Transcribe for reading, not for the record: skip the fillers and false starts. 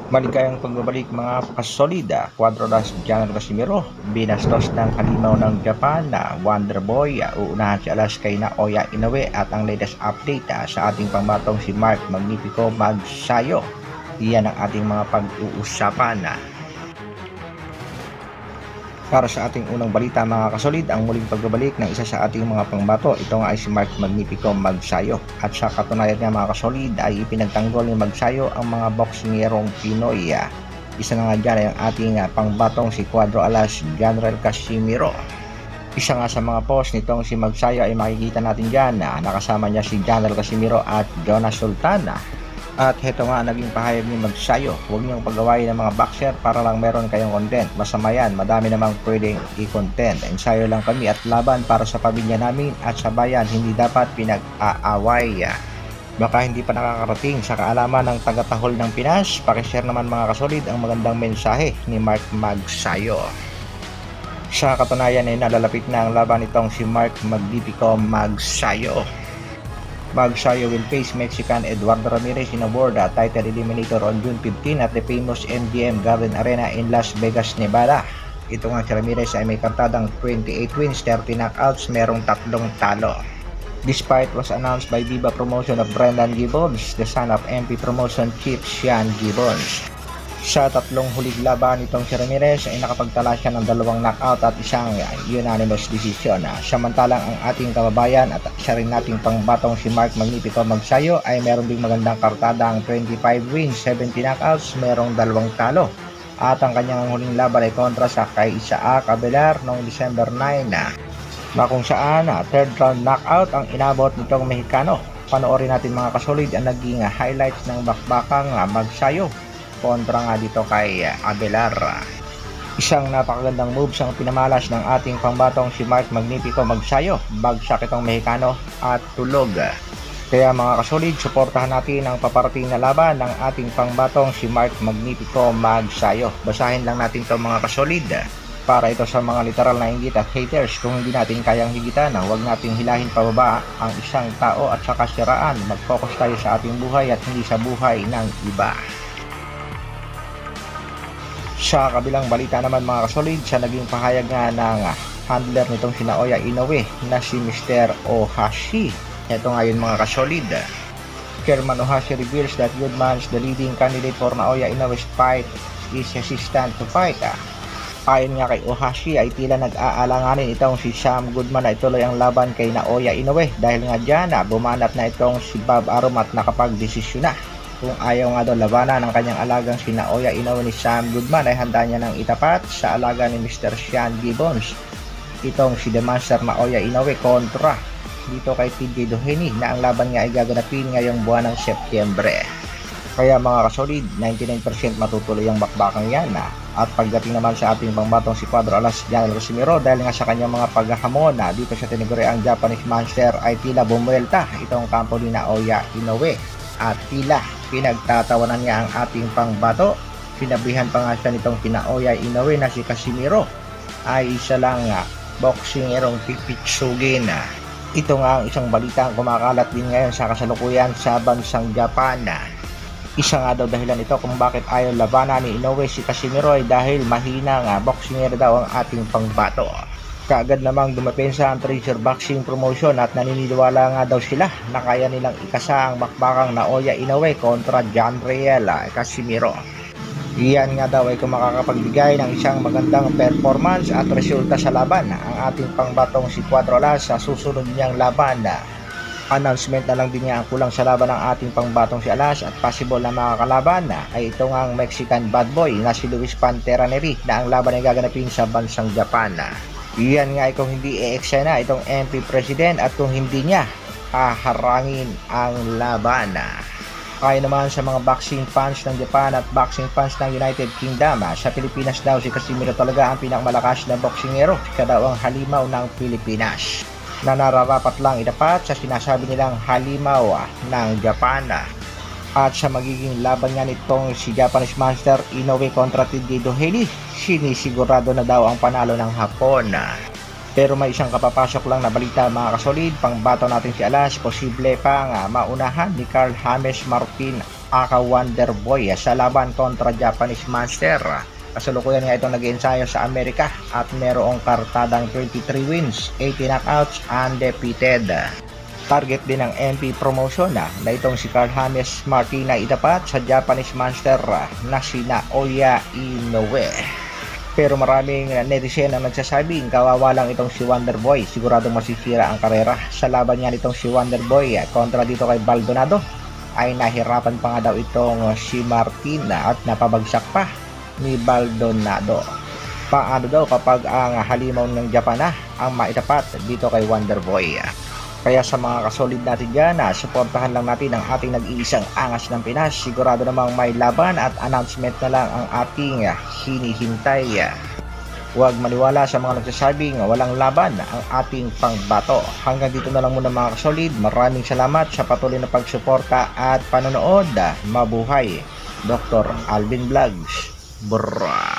Maligayang pagbabalik mga kasolida, Cuadro-Las Gian Casimiro, binastos ng halimaw ng Japan na Wonder Boy, uunahan si Alas kay Naoya Inoue at ang latest update sa ating pambatong si Mark Magnifico Magsayo. Iyan ang ating mga pag-uusapan. Para sa ating unang balita mga kasolid, ang muling pagbabalik ng isa sa ating mga pangbato, ito nga ay si Mark Magnifico Magsayo. At sa katunayan nga mga kasolid ay ipinagtanggol ni Magsayo ang mga boksingерong Pinoy. Isa na nga dyan ay ang ating pangbatong si Cuadro-Alas General Casimiro. Isa nga sa mga post nitong si Magsayo ay makikita natin dyan na nakasama niya si General Casimiro at Jonas Sultana. At heto nga naging pahayag ni Magsayo, huwag niyong pagawain ng mga boxer para lang meron kayong content. Masama yan, madami namang pwedeng i-content. Ensayo lang kami at laban para sa pamilya namin at sa bayan, hindi dapat pinag-aaway. Baka hindi pa nakakarating sa kaalaman ng taga-tahol ng Pinas, pakishare naman mga kasolid ang magandang mensahe ni Mark Magsayo. Sa katunayan ay nalalapit na ang laban nitong si Mark Magnifico Magsayo. Magsayo will face Mexican Eduardo Ramirez in a world title eliminator on June 15 at the famous MGM Garden Arena in Las Vegas, Nevada. Ito nga si Ramirez ay may kartadang 28 wins, 30 knockouts, merong 3 talo. This fight was announced by Viva Promotion of Brendan Gibbons, the son of MP Promotion Chief Sean Gibbons. Sa 3 huling laban nitong si Ramirez ay nakapagtala siya ng 2 knockout at isang unanimous decision. Samantalang ang ating kababayan at siya rin nating pangbatong si Mark Magnifico Magsayo ay meron ding magandang kartadang 25 wins, 70 knockouts, merong 2 talo. At ang kanyang huling laban ay kontra sa kay Isaac Abelar noong December 9 na kung saan 3rd round knockout ang inabot nitong Mexicano. Panoorin natin mga kasolid ang naging highlights ng bakbakang Magsayo kontra nga dito kay Abelar. Isang napakagandang moves ang pinamalas ng ating pangbatong si Mark Magnifico Magsayo. Bagsak itong Mexicano at tulog. Kaya mga kasolid, suportahan natin ang paparating na laban ng ating pangbatong si Mark Magnifico Magsayo. Basahin lang natin ito mga kasolid. Para ito sa mga literal na inggit at haters, kung hindi natin kayang higitan, huwag nating hilahin pababa ang isang tao at sa kasiraan. Mag-focus tayo sa ating buhay at hindi sa buhay ng iba. Sa kabilang balita naman mga kasolid, sa naging pahayag nga ng handler nitong si Naoya Inoue na si Mr. Ohashi. Ito nga yun mga kasolid. Chairman Ohashi reveals that Goodman's the leading candidate for Naoya Inoue's fight is hesitant to fight. Ayon nga kay Ohashi ay tila nag-aalanganin itong si Sam Goodman na ituloy ang laban kay Naoya Inoue dahil nga dyan bumanat na itong si Bob Arum at nakapag-desisyon na. Kung ayaw nga daw labanan ng kanyang alagang si Naoya Inoue ni Sam Goodman ay handa niya ng itapat sa alaga ni Mr. Sean Gibbons. Itong si The Master Naoya Inoue kontra dito kay TJ Doheny na ang laban nga ay gaganapin ngayong buwan ng Setyembre. Kaya mga kasolid, 99% matutuloy ang bakbakang yan. At pagdating naman sa ating pangbatong si Cuadro-Alas General Casimiro dahil nga sa kanyang mga paghahamon dito sa tiniguri ang Japanese Monster ay tila bumuelta itong kampo ni Naoya Inoue. At tila pinagtatawanan niya ang ating pangbato. Sinabihan pa nga siya nitong Naoya Inoue na si Casimiro ay isa lang boksingerong pipitsugin. Ito nga ang isang balita ang kumakalat din ngayon sa kasalukuyan sa bansang Japan. Isa nga daw dahilan ito kung bakit ayaw labanan ni Inoue si Casimiro ay dahil mahina nga boksinger daw ang ating pangbato. Kaagad namang dumapensa ang Treasure Boxing Promotion at naniniwala nga daw sila na kaya nilang ikasa ang bakbakang Naoya Inoue kontra John Riel Casimiro. Iyan nga daw ay kung makakapagbigay ng isang magandang performance at resulta sa laban ang ating pangbatong si Cuadro-Alas sa susunod niyang laban. Announcement na lang din niya ang kulang sa laban ng ating pangbatong si Alas at possible na makakalaban ay ito nga ang Mexican bad boy na si Luis Pantera Neri na ang laban ay gaganapin sa bansang Japan. Iyan nga ay kung hindi e-eksena itong MP President at kung hindi niya haharangin ang laban. Kaya naman sa mga boxing fans ng Japan at boxing fans ng United Kingdom, sa Pilipinas daw si Casimiro talaga ang pinakamalakas na boksingero. Siya daw ang halimaw ng Pilipinas na nararapat lang itapat sa sinasabi nilang halimaw ng Japan. At sa magiging laban nga nitong si Japanese Monster Inoue kontra TJ Doheny, sinisigurado na daw ang panalo ng Hapon. Pero may isang kapapasok lang na balita mga kasolid, pangbato natin si Alas, posible pang maunahan ni Carl James Martin aka Wonder Boy sa laban kontra Japanese Monster. Kasalukuyan nga itong nag-ensayo sa Amerika at merong kartadang 23 wins, 80 knockouts, undefeated. Target din ng MP promotion na itong si Carl James Martina itapat sa Japanese Monster na si Naoya Inoue. Pero maraming netizen ang nagsasabing kawawa lang itong si Wonder Boy, siguradong masisira ang karera. Sa laban niya nitong si Wonder Boy kontra dito kay Baldonado ay nahirapan pa nga daw itong si Martina at napabagsak pa ni Baldonado. Paano daw kapag ang halimaw ng Japan ang maitapat dito kay Wonder Boy? Kaya sa mga kasolid natin dyan, suportahan lang natin ang ating nag-iisang angas ng Pinas. Sigurado namang may laban at announcement na lang ang ating hinihintay. Huwag maniwala sa mga nagsasabing walang laban ang ating pangbato. Hanggang dito na lang muna mga kasolid. Maraming salamat sa patuloy na pagsuporta at panonood. Mabuhay! Dr. Alvin Vlogs. Brrrr.